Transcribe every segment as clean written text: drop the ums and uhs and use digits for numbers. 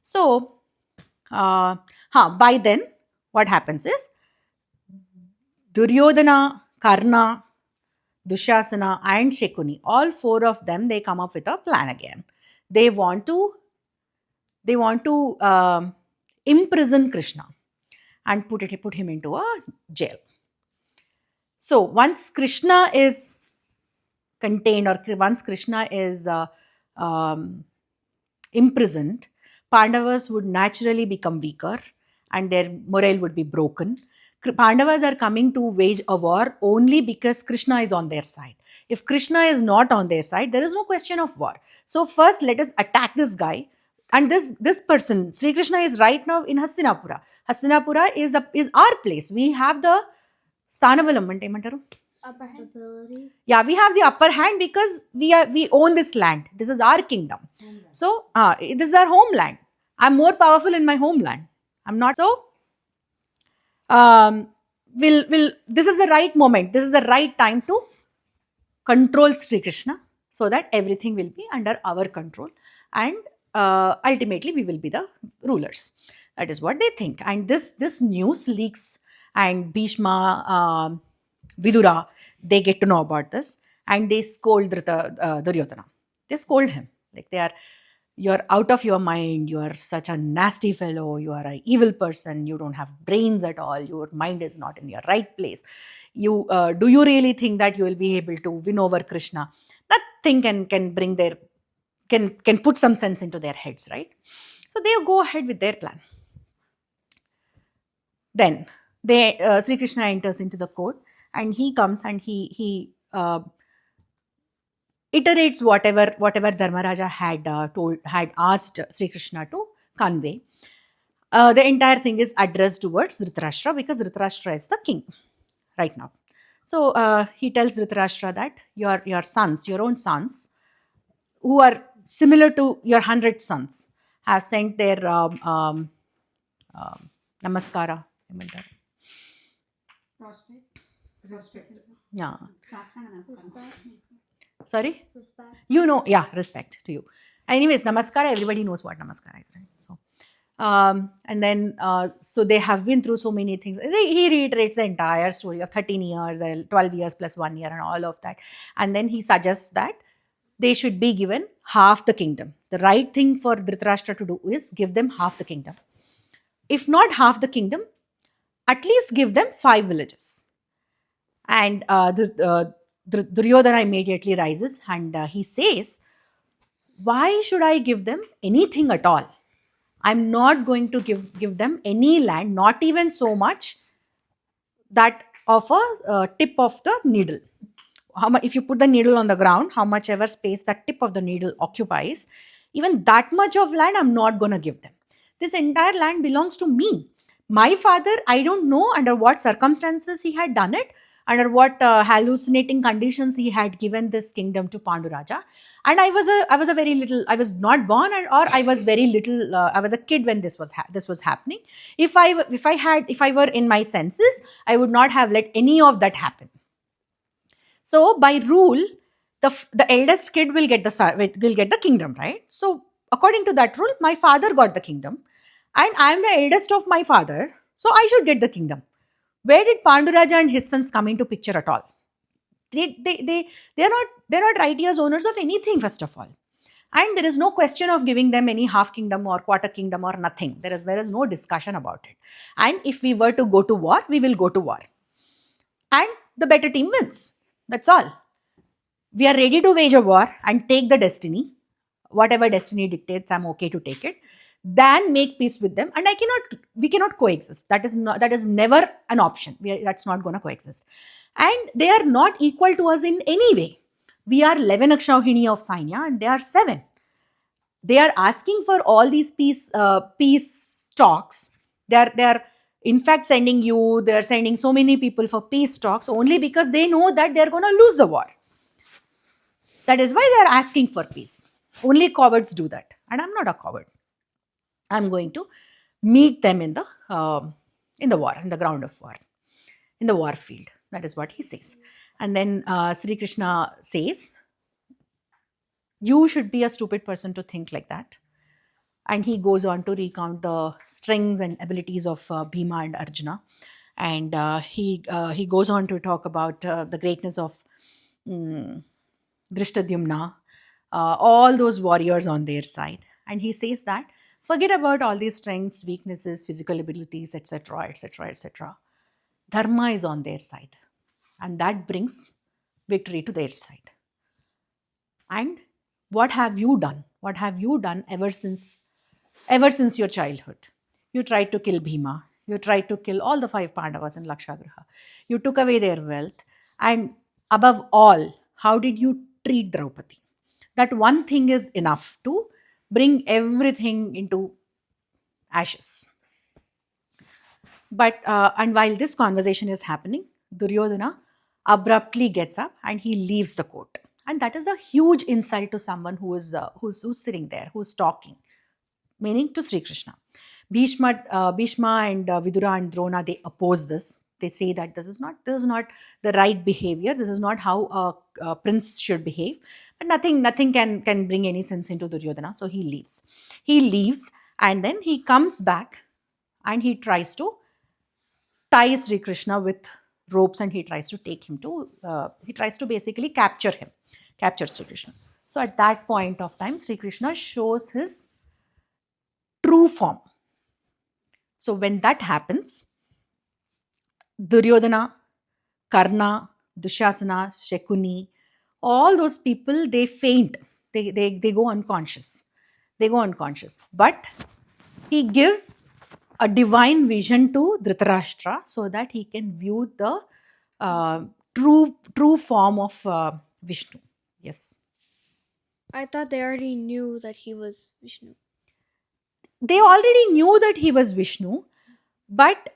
So, by then, what happens is Duryodhana, Karna, Dushasana and Shekuni, all four of them, they come up with a plan again. They want to imprison Krishna and put him into a jail. So once Krishna is contained, or once Krishna is imprisoned, Pandavas would naturally become weaker and their morale would be broken. Pandavas are coming to wage a war only because Krishna is on their side. If Krishna is not on their side, there is no question of war. So first let us attack this guy. And this person, Sri Krishna, is right now in Hastinapura. Hastinapura is our place. We have the Sthanabalam ante emantaru. Yeah, we have the upper hand because we own this land. This is our kingdom. So this is our homeland. I'm more powerful in my homeland. I'm not so. This is the right moment. This is the right time to control Sri Krishna so that everything will be under our control, and ultimately we will be the rulers. That is what they think. And this news leaks, and Bhishma, Vidura, they get to know about this, and they scold Duryodhana. They scold him like you're out of your mind, you are such a nasty fellow, you are an evil person, you don't have brains at all, your mind is not in your right place. Do you really think that you will be able to win over Krishna? Nothing can put some sense into their heads, right? So they go ahead with their plan. Then Sri Krishna enters into the court, and he comes and he iterates whatever Dharmaraja had asked Sri Krishna to convey. The entire thing is addressed towards Dhritarashtra because Dhritarashtra is the king right now. So he tells Dhritarashtra that your sons, your own sons, who are similar to your 100 sons, have sent their namaskara. Yeah. Sorry? Respect. Respect to you. Anyways, namaskara, everybody knows what namaskara is, right? So, and then, so they have been through so many things. He reiterates the entire story of 13 years, 12 years plus 1 year and all of that. And then he suggests that they should be given half the kingdom. The right thing for Dhritarashtra to do is give them half the kingdom. If not half the kingdom, at least give them 5 villages. And Duryodhana immediately rises and he says, why should I give them anything at all? I'm not going to give them any land, not even so much that of a tip of the needle. If you put the needle on the ground, how much ever space that tip of the needle occupies, even that much of land I'm not going to give them. This entire land belongs to me. My father, I don't know under what circumstances he had done it, under what hallucinating conditions he had given this kingdom to Panduraja. And I was a very little, I was not born, or I was very little, I was a kid when this was happening. If I were in my senses, I would not have let any of that happen. So by rule, the eldest kid will get the kingdom, right? So according to that rule, my father got the kingdom, and I am the eldest of my father, so I should get the kingdom. Where did Panduraja and his sons come into picture at all? They're not righteous owners of anything, first of all. And there is no question of giving them any half kingdom or quarter kingdom or nothing. There is no discussion about it. And if we were to go to war, we will go to war. And the better team wins. That's all. We are ready to wage a war and take the destiny. Whatever destiny dictates, I'm okay to take it. Then make peace with them. And we cannot coexist. That is never an option. That's not going to coexist. And they are not equal to us in any way. We are 11 Akshauhini of Sainya and they are 7. They are asking for all these peace talks. They are in fact they're sending so many people for peace talks only because they know that they're going to lose the war. That is why they're asking for peace. Only cowards do that. And I'm not a coward. I'm going to meet them in the war, in the ground of war, in the war field. That is what he says. And then Sri Krishna says, you should be a stupid person to think like that. and he goes on to recount the strengths and abilities of Bhima and Arjuna, and he goes on to talk about the greatness of mm, Drishtadyumna, all those warriors on their side. And he says that forget about all these strengths, weaknesses, physical abilities, etc., etc., etc. Dharma is on their side, and that brings victory to their side. And what have you done? What have you done ever since your childhood? You tried to kill Bhima. You tried to kill all the five Pandavas in Lakshagraha. You took away their wealth. And above all, how did you treat Draupadi? That one thing is enough to bring everything into ashes. But and while this conversation is happening, Duryodhana abruptly gets up and he leaves the court. And that is a huge insult to someone who's sitting there, who's talking, meaning to Sri Krishna. Bhishma and Vidura and Drona, they oppose this. They say that this is not the right behavior. This is not how a prince should behave. But nothing can bring any sense into Duryodhana. So he leaves. He leaves, and then he comes back and he tries to tie Sri Krishna with ropes, and he tries to take him to he tries to basically capture Sri Krishna. So at that point of time, Sri Krishna shows his true form. So when that happens, Duryodhana, Karna, Dushasana, Shekuni, all those people, they faint. They go unconscious. They go unconscious. But he gives a divine vision to Dhritarashtra so that he can view the true form of Vishnu. Yes. I thought they already knew that he was Vishnu. They already knew that he was Vishnu, but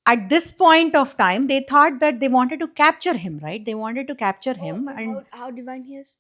at this point of time, they thought that they wanted to capture him, right? They wanted to capture him. And how divine he is?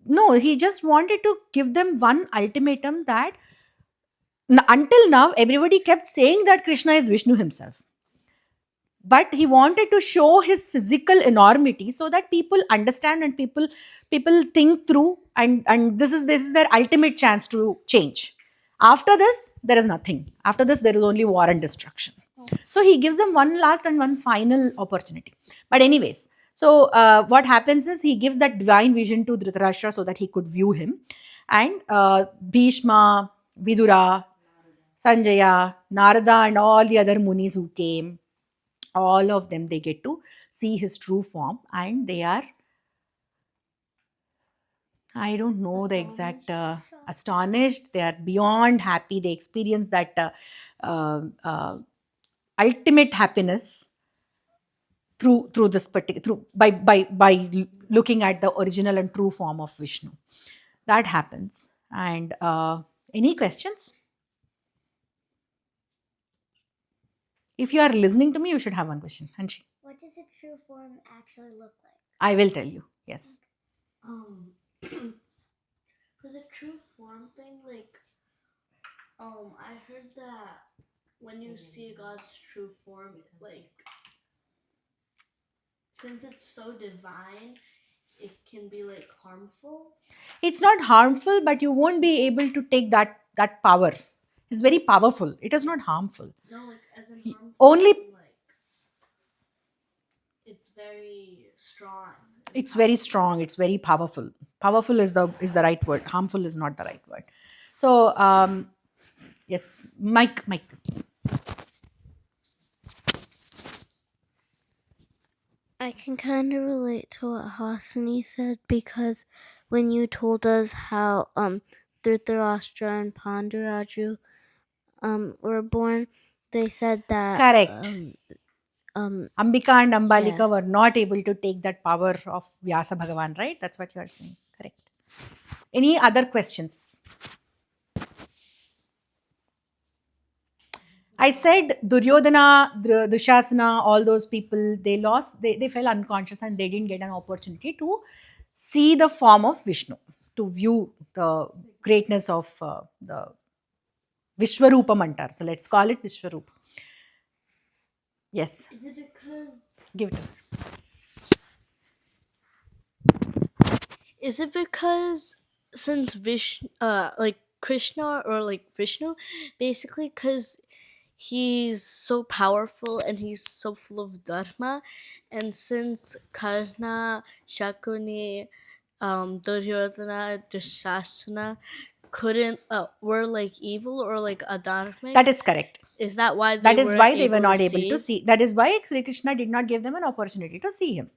no, he just wanted to give them one ultimatum that until now, everybody kept saying that Krishna is Vishnu himself. But he wanted to show his physical enormity so that people understand and people think through, and this is their ultimate chance to change. After this, there is nothing. After this, there is only war and destruction. So he gives them one last and one final opportunity. But anyways, so what happens is he gives that divine vision to Dhritarashtra so that he could view him. And Bhishma, Vidura, Sanjaya, Narada, and all the other munis who came, all of them, they get to see his true form, and they are, I don't know the exact astonished. They are beyond happy. They experience that ultimate happiness through this particular through by looking at the original and true form of Vishnu. That happens. And any questions? If you are listening to me, you should have one question. Hanshi, What does a true form actually look like? I will tell you. Yes. For the true form thing, I heard that when you see God's true form, since it's so divine, it can be harmful. It's not harmful, but you won't be able to take that power. It's very powerful. It is not harmful. No, as in harmful. Only it's very strong. It's very strong. It's very powerful. Powerful is the right word. Harmful is not the right word. So yes, Mike this. I can kind of relate to what Hasani said, because when you told us how Dhritarashtra and Panduraju were born, they said that Correct. Ambika and Ambalika yeah. were not able to take that power of Vyasa Bhagavan, right? That's what you are saying. Correct. Any other questions? I said Duryodhana, Dushasana, all those people, they fell unconscious and they didn't get an opportunity to see the form of Vishnu, to view the greatness of the Viswaroopa Mantar. So let's call it Viswaroopa. Yes. Is it because... Give it to her. Is it because since Krishna or like Vishnu, basically because he's so powerful and he's so full of dharma, and since Karna, Shakuni, Duryodhana, Dushasana couldn't were like evil or like adharmic. That is correct. Is that why they That is weren't why they able were not to able to see? see. That is why Sri Krishna did not give them an opportunity to see him.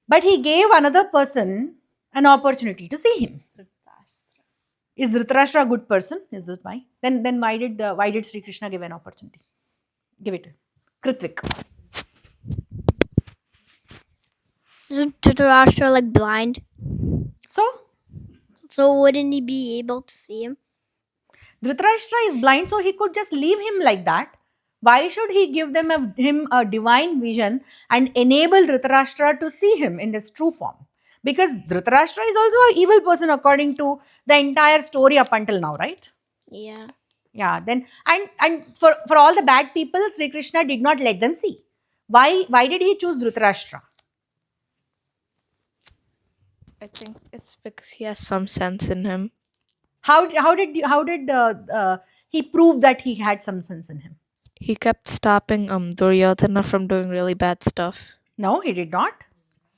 But he gave another person an opportunity to see him. Is Dhritarashtra a good person? Is this why? Then why did Sri Krishna give an opportunity? Give it. Kritvik. Isn't Dhritarashtra like blind? So wouldn't he be able to see him? Dhritarashtra is blind, so he could just leave him like that. Why should he give him a divine vision and enable Dhritarashtra to see him in his true form? Because Dhritarashtra is also an evil person according to the entire story up until now, right? Yeah. Yeah. Then and for all the bad people, Sri Krishna did not let them see. Why did he choose Dhritarashtra? I think it's because he has some sense in him. How did he prove that he had some sense in him? He kept stopping Duryodhana from doing really bad stuff. No, he did not.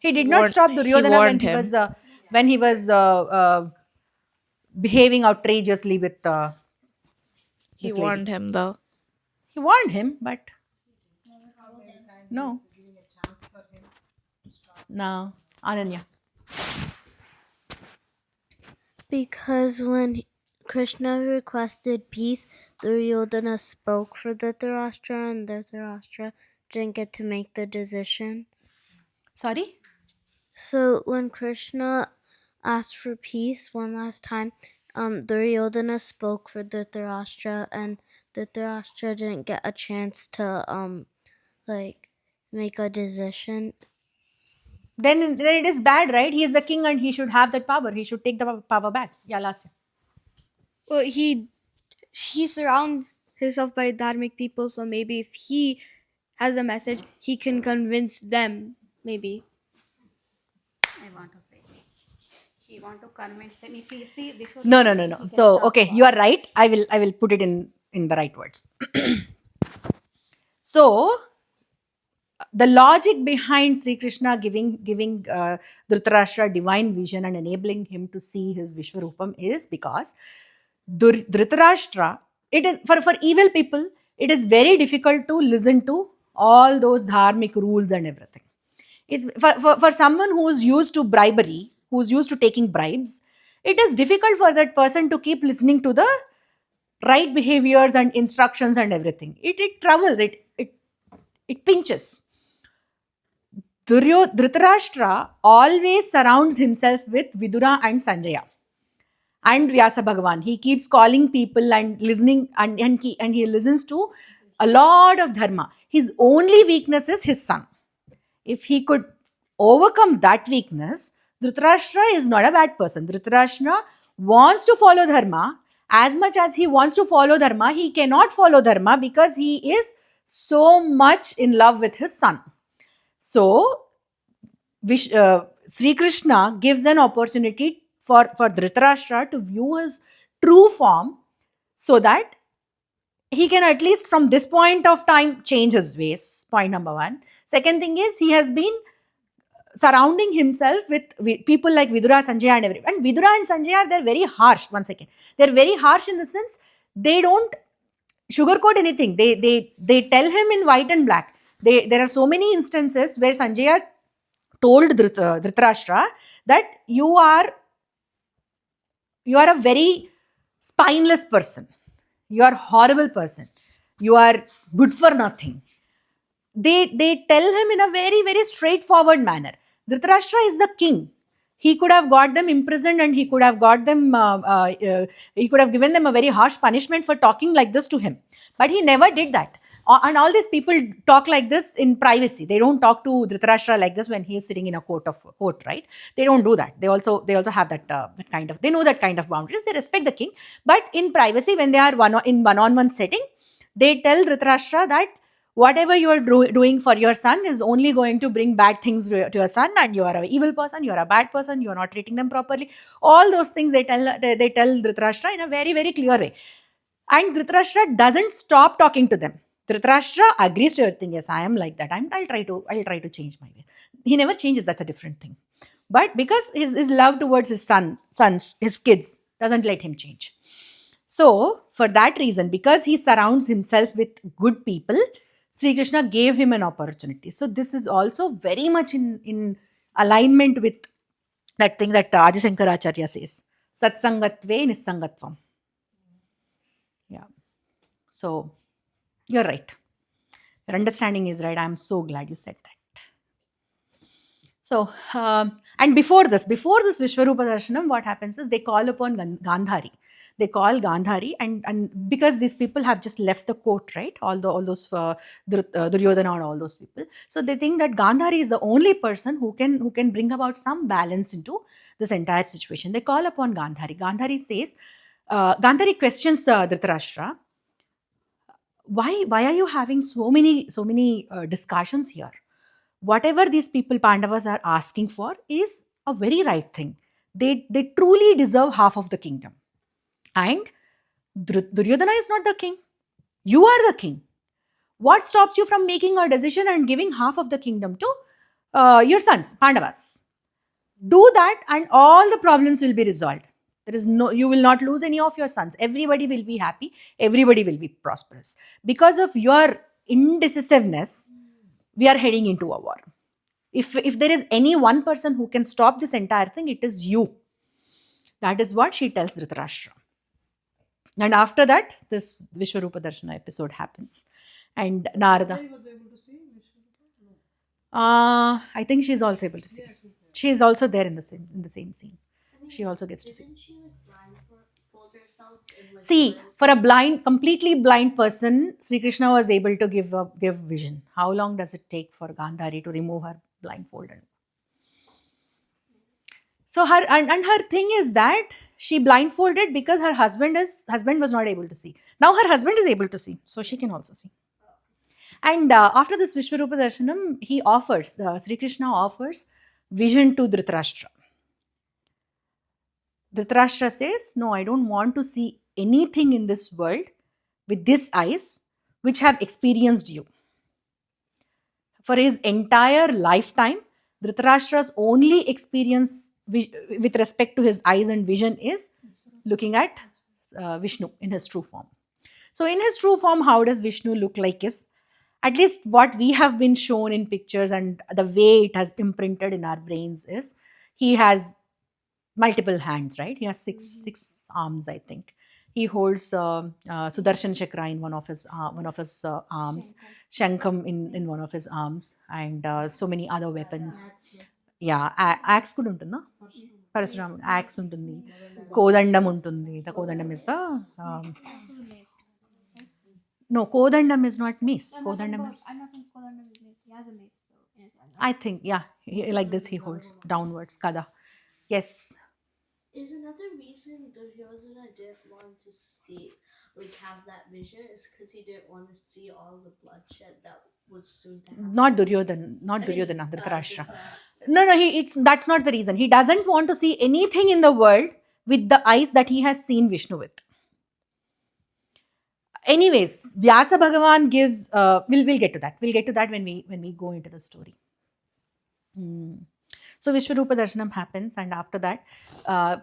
He did He not warned- stop he Duryodhana warned him. when he was behaving outrageously with. He this lady. warned him though. He warned him, but no. No, Ananya. Because when Krishna requested peace, Duryodhana spoke for Dhritarashtra, and Dhritarashtra didn't get to make the decision. Sorry. So when Krishna asked for peace one last time, Duryodhana spoke for Dhritarashtra, and Dhritarashtra didn't get a chance to make a decision. Then it is bad, right? He is the king and he should have that power. He should take the power back. Yeah, last. Well, he surrounds himself by dharmic people, so maybe if he has a message, he can convince them. Maybe. I want to say. He want to convince them. If he see Viswaroopa, No. he can So stop okay, war. you are right. I will put it in the right words. So the logic behind Sri Krishna giving Dhritarashtra divine vision and enabling him to see his Vishwarupam is because Dhritarashtra, it is for evil people, it is very difficult to listen to all those dharmic rules and everything. It's for someone who is used to bribery, who is used to taking bribes, it is difficult for that person to keep listening to the right behaviors and instructions and everything. It troubles, it pinches. Dhritarashtra always surrounds himself with Vidura and Sanjaya and Vyasa Bhagavan. He keeps calling people and listening, and he listens to a lot of dharma. His only weakness is his son. If he could overcome that weakness, Dhritarashtra is not a bad person. Dhritarashtra wants to follow dharma. As much as he wants to follow dharma, he cannot follow dharma because he is so much in love with his son. So, Sri Krishna gives an opportunity for Dhritarashtra to view his true form so that he can at least from this point of time change his ways. Point number one. Second thing is he has been surrounding himself with people like Vidura, Sanjaya and everyone. And Vidura and Sanjaya, they're very harsh. One second. They're very harsh in the sense they don't sugarcoat anything. They tell him in white and black. There are so many instances where Sanjaya told Dhritarashtra that you are a very spineless person. You are a horrible person. You are good for nothing. They tell him in a very, very straightforward manner. Dhritarashtra is the king. He could have got them imprisoned and he could have got them, he could have given them a very harsh punishment for talking like this to him. But he never did that. And all these people talk like this in privacy. They don't talk to Dhritarashtra like this when he is sitting in a court, right? They don't do that. They also have that kind of, they know that kind of boundaries. They respect the king. But in privacy, when they are in one-on-one setting, they tell Dhritarashtra that Whatever you are doing for your son is only going to bring bad things to your son, and you are an evil person, you are a bad person, you are not treating them properly. All those things they tell Dhritarashtra in a very, very clear way. And Dhritarashtra doesn't stop talking to them. Dhritarashtra agrees to everything. Yes, I am like that. I'll try to change my way. He never changes. That's a different thing. But because his love towards his sons, his kids, doesn't let him change. So, for that reason, because he surrounds himself with good people, Sri Krishna gave him an opportunity. So, this is also very much in alignment with that thing that Adi Sankaracharya says, Satsangatve Nisangatvam. Yeah. So, you're right. Your understanding is right. I'm so glad you said that. So, and before this Viswaroopa Darshanam, what happens is they call upon Gandhari. They call Gandhari, and because these people have just left the court, right? All those Duryodhana and all those people. So they think that Gandhari is the only person who can bring about some balance into this entire situation. They call upon Gandhari. Gandhari says, Gandhari questions Dhritarashtra. Why are you having so many discussions here? Whatever these people Pandavas are asking for is a very right thing. They truly deserve half of the kingdom. And Duryodhana is not the king. You are the king. What stops you from making a decision and giving half of the kingdom to your sons, Pandavas? Do that and all the problems will be resolved. You will not lose any of your sons. Everybody will be happy. Everybody will be prosperous. Because of your indecisiveness, we are heading into a war. If there is any one person who can stop this entire thing, it is you. That is what she tells Dhritarashtra. And after that, this Viswaroopa Darshana episode happens. And Narada. Was able to see Viswaroopa? I think she is also able to see. She is also there in the same scene. She also gets to see. Isn't she like blindfold herself? See, for a completely blind person, Sri Krishna was able to give vision. How long does it take for Gandhari to remove her blindfold? So her thing is that she blindfolded because her husband was not able to see. Now her husband is able to see, so she can also see. And after this Viswaroopa Darshanam, Sri Krishna offers vision to Dhritarashtra. Dhritarashtra says, no, I don't want to see anything in this world with these eyes which have experienced you. For his entire lifetime, Dhritarashtra's only experience with respect to his eyes and vision is looking at Vishnu in his true form. So in his true form, how does Vishnu look like is, at least what we have been shown in pictures and the way it has imprinted in our brains is, he has multiple hands, right? He has six arms, I think. He holds Sudarshan Chakra in one of his arms, Shankam in one of his arms, and so many other weapons. Yeah, axe kuda untunda. Parasuram axe untundi. Kodandam untundi. The Kodandam is the no, Kodandam is not mace. Kodandam is. I'm not saying Kodandam is mace. He has a mace though in his hand. I think, yeah, like this he holds downwards, kada. Yes. Is another reason Duryodhana didn't want to see, have that vision, is because he didn't want to see all the bloodshed that would soon to happen. Not Duryodhana, Dhritarashtra. No, that's not the reason. He doesn't want to see anything in the world with the eyes that he has seen Vishnu with. Anyways, Vyasa Bhagavan gives. We'll get to that. We'll get to that when we go into the story. So Viswaroopa Darshanam happens, and after that,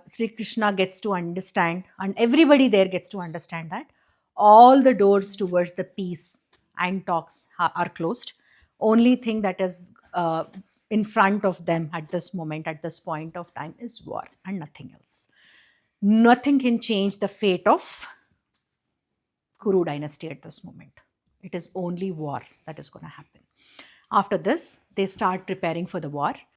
Sri Krishna gets to understand, and everybody there gets to understand that all the doors towards the peace and talks are closed. Only thing that is in front of them at this moment, at this point of time, is war and nothing else. Nothing can change the fate of Kuru dynasty at this moment. It is only war that is going to happen. After this, they start preparing for the war.